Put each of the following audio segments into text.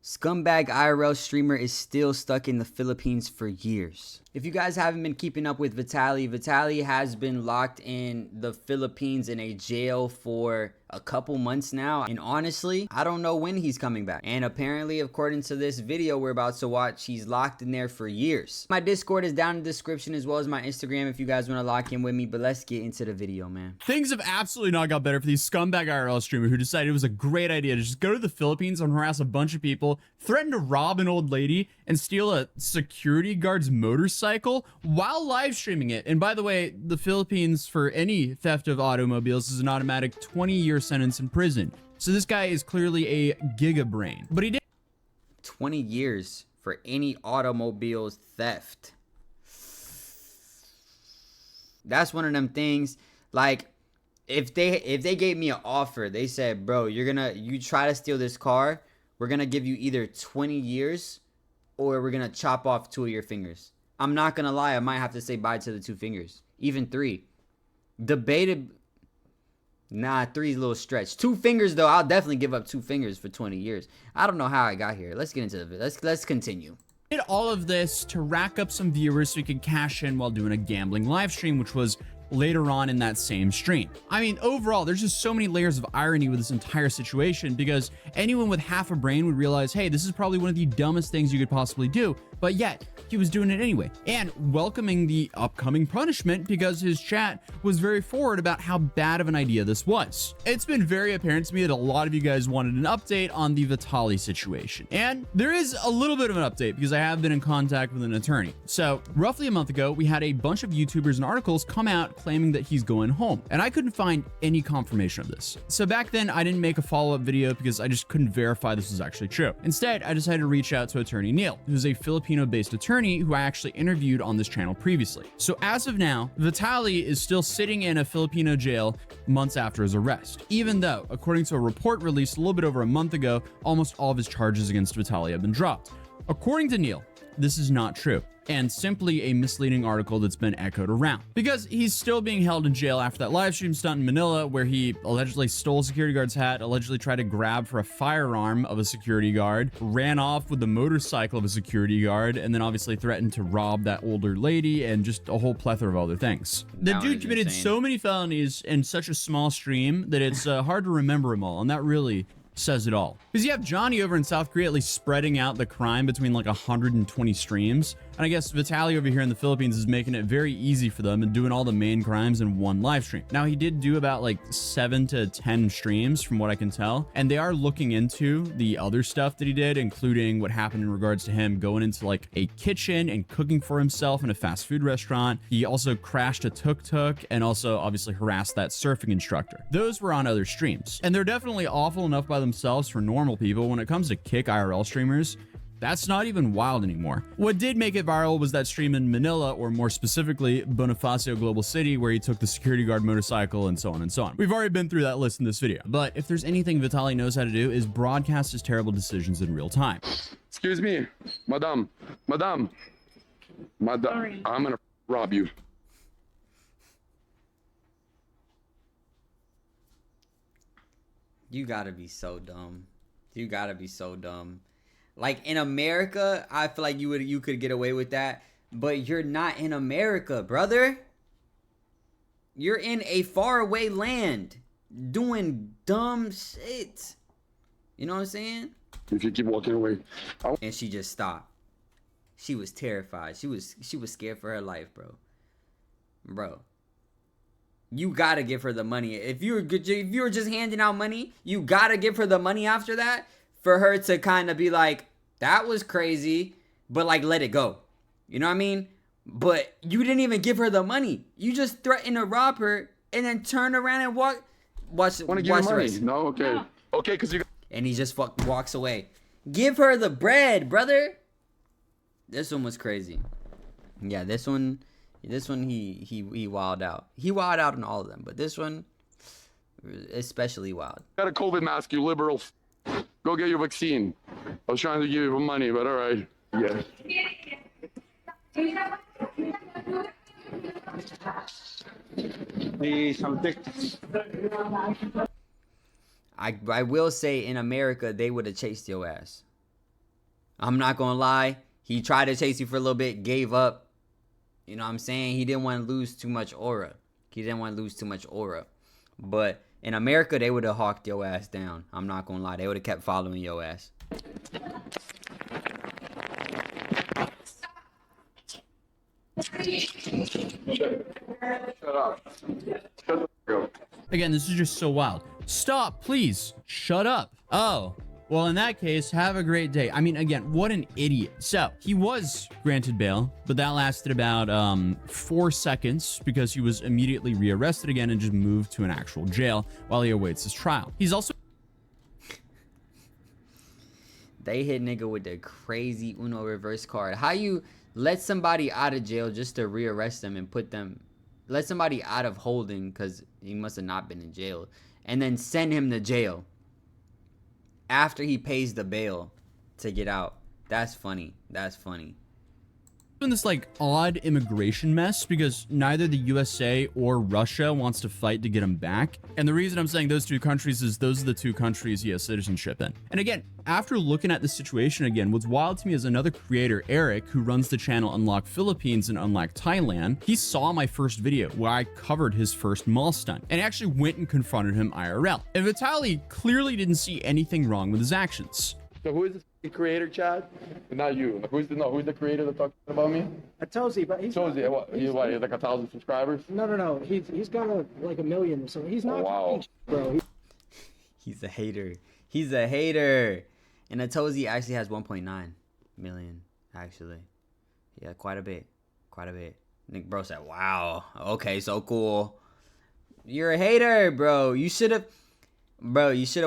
Scumbag IRL streamer is still stuck in the Philippines for years. If you guys haven't been keeping up with Vitaly, Vitaly has been locked in the Philippines in a jail for a couple months now. And honestly, I don't know when he's coming back. And apparently, according to this video we're about to watch, he's locked in there for years. My Discord is down in the description as well as my Instagram if you guys want to lock in with me. But let's get into the video, man. Things have absolutely not got better for these scumbag IRL streamer who decided it was a great idea to just go to the Philippines and harass a bunch of people, threaten to rob an old lady, and steal a security guard's motorcycle while live streaming it. And by the way, the Philippines, for any theft of automobiles, is an automatic 20-year sentence in prison. So this guy is clearly a gigabrain. But he did 20 years for any automobiles theft. That's one of them things, like, if they gave me an offer, they said, bro, you try to steal this car, we're gonna give you either 20 years or we're gonna chop off 2 of your fingers. I'm not gonna lie, I might have to say bye to the 2 fingers. Even 3. Debated. Nah, 3 is a little stretch. 2 fingers though, I'll definitely give up 2 fingers for 20 years. I don't know how I got here. Let's get into the let's continue. Did all of this to rack up some viewers so he could cash in while doing a gambling live stream, which was later on in that same stream. I mean, overall, there's just so many layers of irony with this entire situation, because anyone with half a brain would realize, hey, this is probably one of the dumbest things you could possibly do, but yet he was doing it anyway and welcoming the upcoming punishment because his chat was very forward about how bad of an idea this was. It's been very apparent to me that a lot of you guys wanted an update on the Vitaly situation, and there is a little bit of an update because I have been in contact with an attorney. So roughly a month ago, we had a bunch of YouTubers and articles come out claiming that he's going home, and I couldn't find any confirmation of this. So back then I didn't make a follow-up video because I just couldn't verify this was actually true. Instead, I decided to reach out to attorney Neil, who's a Filipino-based attorney who I actually interviewed on this channel previously. So as of now, Vitaly is still sitting in a Filipino jail months after his arrest, even though, according to a report released a little bit over a month ago, almost all of his charges against Vitaly have been dropped. According to Neil, this is not true, and simply a misleading article that's been echoed around, because he's still being held in jail after that live stream stunt in Manila where he allegedly stole a security guard's hat, allegedly tried to grab for a firearm of a security guard, ran off with the motorcycle of a security guard, and then obviously threatened to rob that older lady, and just a whole plethora of other things. The dude committed so many felonies in such a small stream that it's hard to remember them all, and that really says it all. Because you have Johnny over in South Korea at least spreading out the crime between like 120 streams, and I guess Vitaly over here in the Philippines is making it very easy for them and doing all the main crimes in one live stream. Now, he did do about like 7 to 10 streams from what I can tell, and they are looking into the other stuff that he did, including what happened in regards to him going into like a kitchen and cooking for himself in a fast food restaurant. He also crashed a tuk-tuk and also obviously harassed that surfing instructor. Those were on other streams, and they're definitely awful enough by themselves for normal people. When it comes to kick IRL streamers, that's not even wild anymore. What did make it viral was that stream in Manila, or more specifically, Bonifacio Global City, where he took the security guard motorcycle and so on and so on. We've already been through that list in this video, but if there's anything Vitaly knows how to do is broadcast his terrible decisions in real time. Excuse me, madam, sorry. I'm gonna rob you. You gotta be so dumb. You gotta be so dumb. Like, in America, I feel like you could get away with that, but you're not in America, brother. You're in a faraway land doing dumb shit. You know what I'm saying? If you keep walking away. And she just stopped. She was terrified. She was scared for her life, bro. Bro. You gotta give her the money. If you were just handing out money, you gotta give her the money after that for her to kind of be like, that was crazy, but like, let it go. You know what I mean? But you didn't even give her the money. You just threatened to rob her and then turn around and walk. Watch the rest. No, okay. No. Okay, because you. And he just walks away. Give her the bread, brother. This one was crazy. Yeah, this one he wilded out. He wilded out on all of them, but this one especially wild. Got a COVID mask, you liberal. Go get your vaccine. I was trying to give you money, but all right. Yeah. I will say, in America, they would have chased your ass. I'm not gonna lie. He tried to chase you for a little bit, gave up. You know what I'm saying? He didn't want to lose too much aura. But in America, they would have hawked your ass down. I'm not gonna lie. They would have kept following your ass. Shut up. Again, this is just so wild. Stop, please. Shut up. Oh, well, in that case, have a great day. I mean, again, what an idiot. So he was granted bail, but that lasted about 4 seconds because he was immediately rearrested again and just moved to an actual jail while he awaits his trial. He's also... They hit nigga with the crazy Uno reverse card. How you let somebody out of jail just to rearrest them and put them... Let somebody out of holding because he must have not been in jail. And then send him to jail after he pays the bail to get out. That's funny. in this like odd immigration mess because neither the USA or Russia wants to fight to get him back. And the reason I'm saying those two countries is those are the two countries he has citizenship in. And again, after looking at the situation again, what's wild to me is another creator, Eric, who runs the channel Unlock Philippines and Unlock Thailand. He saw my first video where I covered his first mall stunt and actually went and confronted him IRL. And Vitaly clearly didn't see anything wrong with his actions. So who is the creator, Chad? Not you. Who's the creator that talked about me? Tozy, but he's Tozy, what? He has like 1,000 subscribers? No. He's got like 1 million or something. He's not. Oh, wow. Bro. He's a hater. He's a hater. And Tozy actually has 1.9 million, actually. Yeah, quite a bit. Nick bro said, wow. Okay, so cool. You're a hater, bro. You should have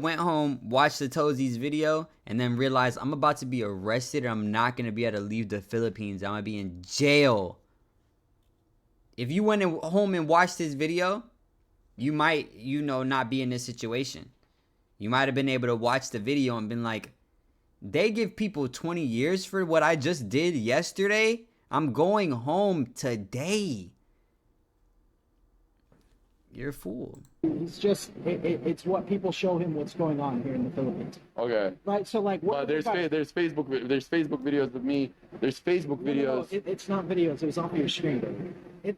went home, watched the Tozy's video, and then realized I'm about to be arrested and I'm not going to be able to leave the Philippines. I'm going to be in jail. If you went home and watched this video, you might, not be in this situation. You might have been able to watch the video and been like, they give people 20 years for what I just did yesterday. I'm going home today. You're a fool. He's just, it's what people show him what's going on here in the Philippines. Okay. Right, so like... But there's Facebook videos of me. There's Facebook videos. No, it's not videos. It was off of your screen.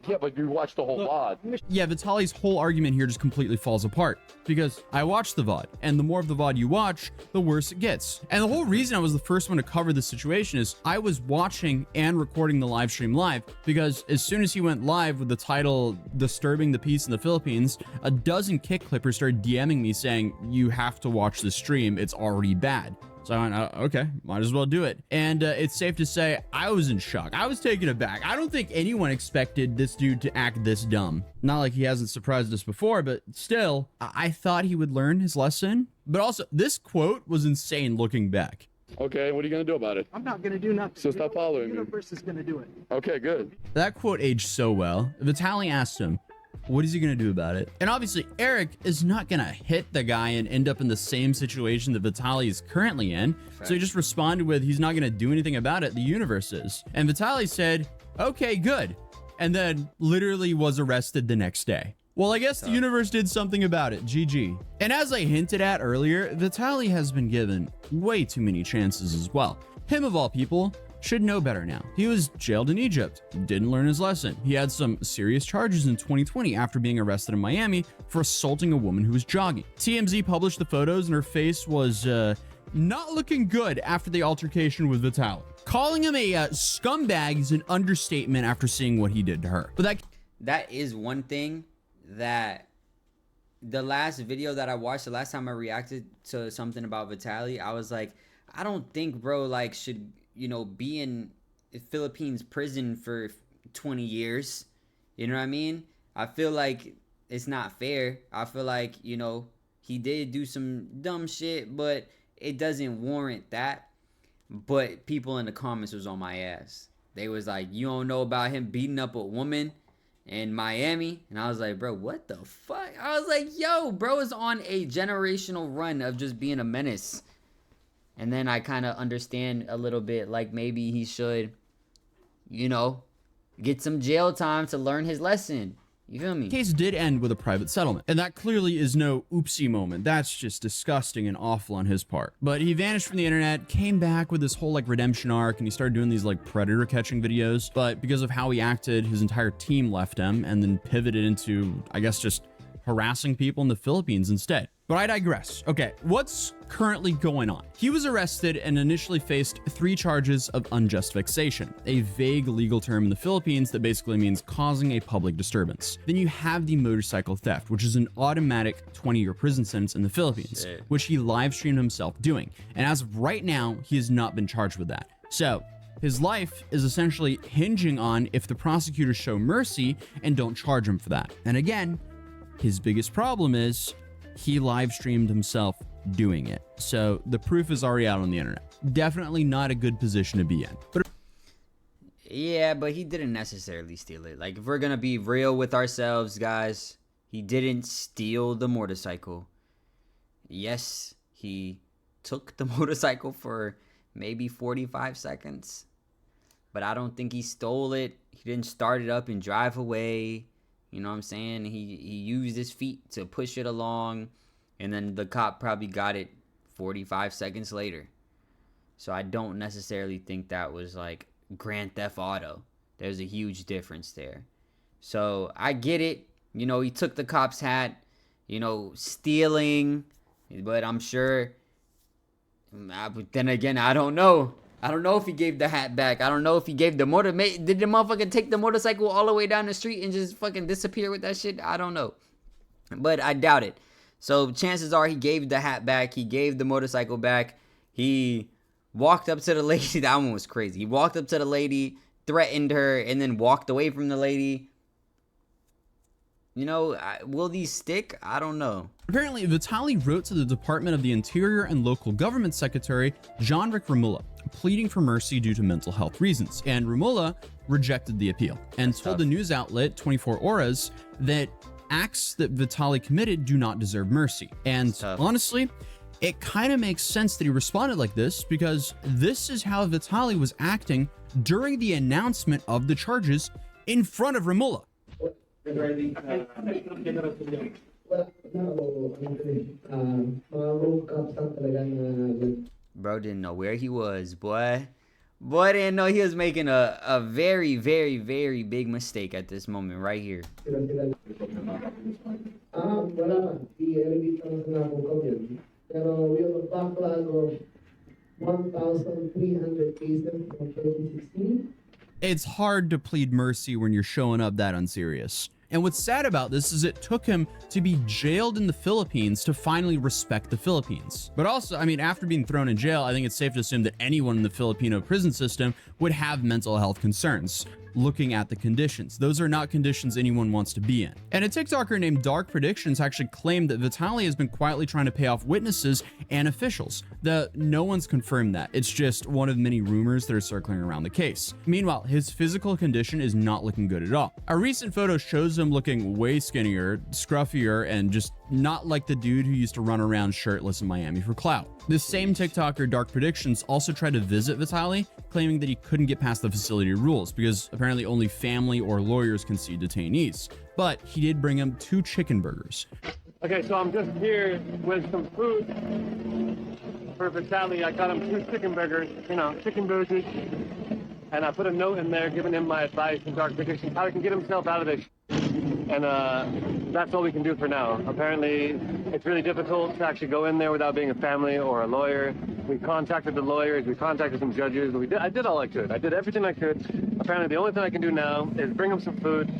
Yeah, but you watched the whole VOD. Yeah, Vitaly's whole argument here just completely falls apart because I watched the VOD, and the more of the VOD you watch, the worse it gets. And the whole reason I was the first one to cover this situation is I was watching and recording the live stream live because as soon as he went live with the title Disturbing the Peace in the Philippines, a dozen kick clippers started DMing me saying, you have to watch the stream, it's already bad. So I went, okay, might as well do it. And it's safe to say I was in shock. I was taken aback. I don't think anyone expected this dude to act this dumb. Not like he hasn't surprised us before, but still, I thought he would learn his lesson. But also, this quote was insane looking back. Okay, what are you going to do about it? I'm not going to do nothing. So stop following me. The universe is going to do it. Okay, good. That quote aged so well. Vitaly asked him, what is he going to do about it? And obviously, Eric is not going to hit the guy and end up in the same situation that Vitaly is currently in. So he just responded with, he's not going to do anything about it. The universe is. And Vitaly said, okay, good. And then literally was arrested the next day. Well, I guess the universe did something about it. GG. And as I hinted at earlier, Vitaly has been given way too many chances as well. Him of all people should know better now. He was jailed in Egypt, didn't learn his lesson. He had some serious charges in 2020 after being arrested in Miami for assaulting a woman who was jogging. TMZ published the photos and her face was not looking good after the altercation with Vitaly. Calling him a scumbag is an understatement after seeing what he did to her. But that is one thing that the last video that I watched, the last time I reacted to something about Vitaly, I was like, I don't think bro like should be in Philippines prison for 20 years. You know what I mean? I feel like it's not fair. I feel like, he did do some dumb shit, but it doesn't warrant that. But people in the comments was on my ass. They was like, you don't know about him beating up a woman in Miami? And I was like, bro, what the fuck? I was like, yo, bro is on a generational run of just being a menace. And then I kind of understand a little bit, like maybe he should, get some jail time to learn his lesson. You feel me? The case did end with a private settlement, and that clearly is no oopsie moment. That's just disgusting and awful on his part. But he vanished from the internet, came back with this whole like redemption arc, and he started doing these like predator catching videos. But because of how he acted, his entire team left him and then pivoted into, I guess, just harassing people in the Philippines instead. But I digress. Okay, what's currently going on? He was arrested and initially faced 3 charges of unjust vexation, a vague legal term in the Philippines that basically means causing a public disturbance. Then you have the motorcycle theft, which is an automatic 20-year prison sentence in the Philippines, which he live streamed himself doing. And as of right now, he has not been charged with that. So his life is essentially hinging on if the prosecutors show mercy and don't charge him for that. And again, his biggest problem is he live streamed himself doing it. So the proof is already out on the internet. Definitely not a good position to be in. But yeah, but he didn't necessarily steal it. Like, if we're gonna be real with ourselves, guys, he didn't steal the motorcycle. Yes, he took the motorcycle for maybe 45 seconds, but I don't think he stole it. He didn't start it up and drive away. You know what I'm saying? He used his feet to push it along, and then the cop probably got it 45 seconds later. So I don't necessarily think that was like Grand Theft Auto. There's a huge difference there. So I get it. You know, he took the cop's hat, you know, stealing, but I'm sure. But then again, I don't know. I don't know if he gave the hat back. I don't know if he gave the motor. Did the motherfucker take the motorcycle all the way down the street and just fucking disappear with that shit? I don't know. But I doubt it. So chances are he gave the hat back. He gave the motorcycle back. He walked up to the lady. That one was crazy. He walked up to the lady, threatened her, and then walked away from the lady. You know, will these stick? I don't know. apparently, Vitaly wrote to the Department of the Interior and Local Government Secretary, Jean-Ric Romulo, pleading for mercy due to mental health reasons. And Romulo rejected the appeal and told the news outlet 24 Horas that acts that Vitaly committed do not deserve mercy. And honestly, it kind of makes sense that he responded like this, because this is how Vitaly was acting during the announcement of the charges in front of Romulo. Bro didn't know where he was, boy. Boy didn't know he was making a very, very, very big mistake at this moment right here. Pero we have a backlog of 1,300 cases from 2016. It's hard to plead mercy when you're showing up that unserious. And what's sad about this is it took him to be jailed in the Philippines to finally respect the Philippines. But also, I mean, after being thrown in jail, I think it's safe to assume that anyone in the Filipino prison system would have mental health concerns. Looking at the conditions, those are not conditions anyone wants to be in. And a TikToker named Dark Predictions actually claimed that Vitaly has been quietly trying to pay off witnesses and officials. No one's confirmed that. It's just one of many rumors that are circling around the case. Meanwhile, his physical condition is not looking good at all. A recent photo shows him looking way skinnier, scruffier, and just not like the dude who used to run around shirtless in Miami for clout. This same TikToker, Dark Predictions, also tried to visit Vitaly, claiming that he couldn't get past the facility rules because apparently only family or lawyers can see detainees. But he did bring him 2 chicken burgers. Okay, so I'm just here with some food for Vitaly. I got him 2 chicken burgers, chicken burgers. And I put a note in there giving him my advice and Dark Predictions, how he can get himself out of this. And that's all we can do for now. Apparently, it's really difficult to actually go in there without being a family or a lawyer. We contacted the lawyers, we contacted some judges. I did all I could. I did everything I could. Apparently, the only thing I can do now is bring him some food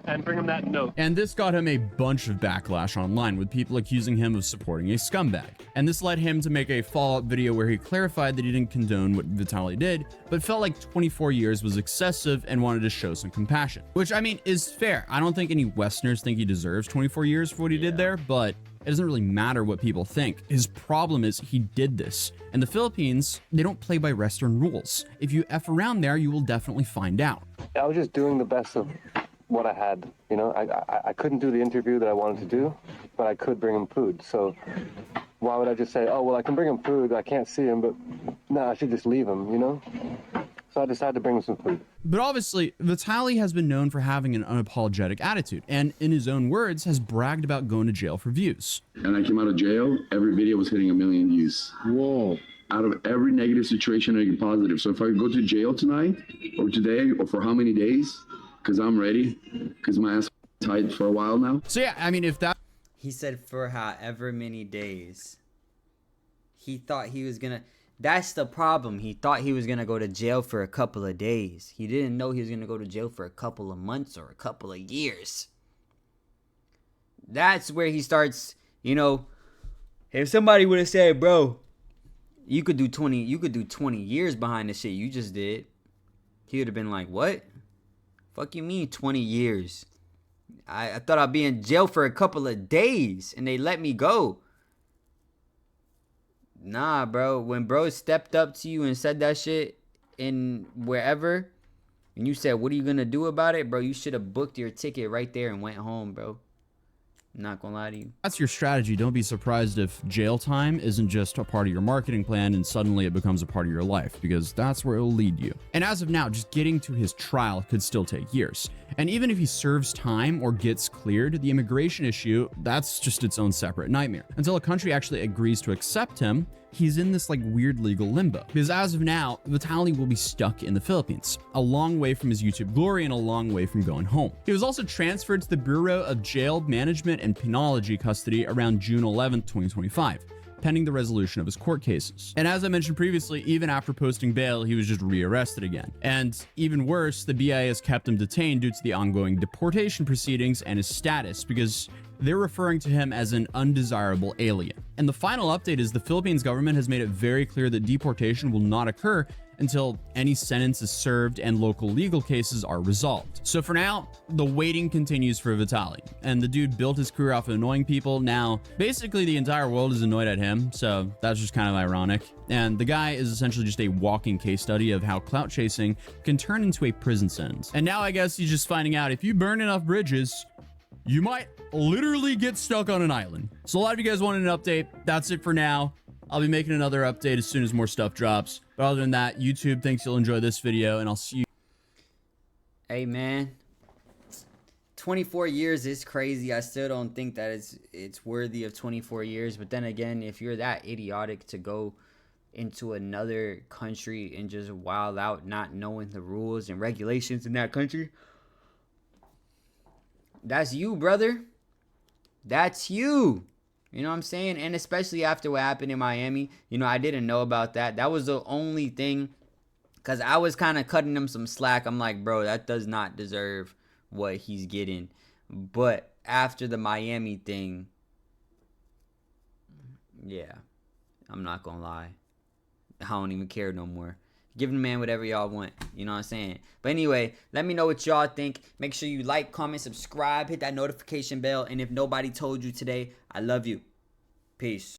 and bring him that note. And this got him a bunch of backlash online, with people accusing him of supporting a scumbag. And this led him to make a follow-up video where he clarified that he didn't condone what Vitaly did, but felt like 24 years was excessive and wanted to show some compassion. Which, I mean, is fair. I don't think any Westerners think he deserves 24 years for what he did there, but it doesn't really matter what people think. His problem is he did this. And the Philippines, they don't play by Western rules. If you F around there, you will definitely find out. I was just doing the best of what I had. I couldn't do the interview that I wanted to do, but I could bring him food. So why would I just say, oh, well, I can bring him food, I can't see him, but no, I should just leave him, So I decided to bring him some food. But obviously, Vitaly has been known for having an unapologetic attitude, and in his own words, has bragged about going to jail for views. And I came out of jail, every video was hitting 1 million views. Whoa. Out of every negative situation, I get positive. So if I go to jail tonight, or today, or for how many days, because I'm ready, because my ass tight for a while now. So yeah, I mean, if that... He said for however many days. He thought he was gonna... That's the problem. He thought he was gonna go to jail for a couple of days. He didn't know he was gonna go to jail for a couple of months or a couple of years. That's where he starts, you know... If somebody would have said, bro... You could do 20 years behind the shit you just did. He would have been like, what? Fuck you mean 20 years? I thought I'd be in jail for a couple of days and they let me go. Nah, bro. When bro stepped up to you and said that shit in wherever, and you said, what are you gonna do about it, bro? You should have booked your ticket right there and went home, bro. I'm not gonna lie to you. That's your strategy. Don't be surprised if jail time isn't just a part of your marketing plan and suddenly it becomes a part of your life, because that's where it will lead you. And as of now, just getting to his trial could still take years. And even if he serves time or gets cleared, the immigration issue, that's just its own separate nightmare. Until a country actually agrees to accept him, he's in this like weird legal limbo. Because as of now, Vitaly will be stuck in the Philippines, a long way from his YouTube glory and a long way from going home. He was also transferred to the Bureau of Jail Management and Penology custody around June 11th, 2025. Pending the resolution of his court cases. And as I mentioned previously, even after posting bail, he was just rearrested again. And even worse, the BIA has kept him detained due to the ongoing deportation proceedings and his status, because they're referring to him as an undesirable alien. And the final update is the Philippines government has made it very clear that deportation will not occur until any sentence is served and local legal cases are resolved. So for now, the waiting continues for Vitaly. And the dude built his career off of annoying people. Now, basically the entire world is annoyed at him, so that's just kind of ironic. And the guy is essentially just a walking case study of how clout chasing can turn into a prison sentence. And now I guess he's just finding out if you burn enough bridges, you might literally get stuck on an island. So a lot of you guys wanted an update. That's it for now. I'll be making another update as soon as more stuff drops. But other than that, YouTube thinks you'll enjoy this video, and I'll see you. Hey, man. 24 years is crazy. I still don't think that it's worthy of 24 years. But then again, if you're that idiotic to go into another country and just wild out not knowing the rules and regulations in that country, that's you, brother. That's you. You know what I'm saying? And especially after what happened in Miami, you know, I didn't know about that. That was the only thing, because I was kind of cutting him some slack. I'm like, bro, that does not deserve what he's getting. But after the Miami thing, yeah, I'm not going to lie. I don't even care no more. Give the man whatever y'all want. You know what I'm saying? But anyway, let me know what y'all think. Make sure you like, comment, subscribe, hit that notification bell. And if nobody told you today, I love you. Peace.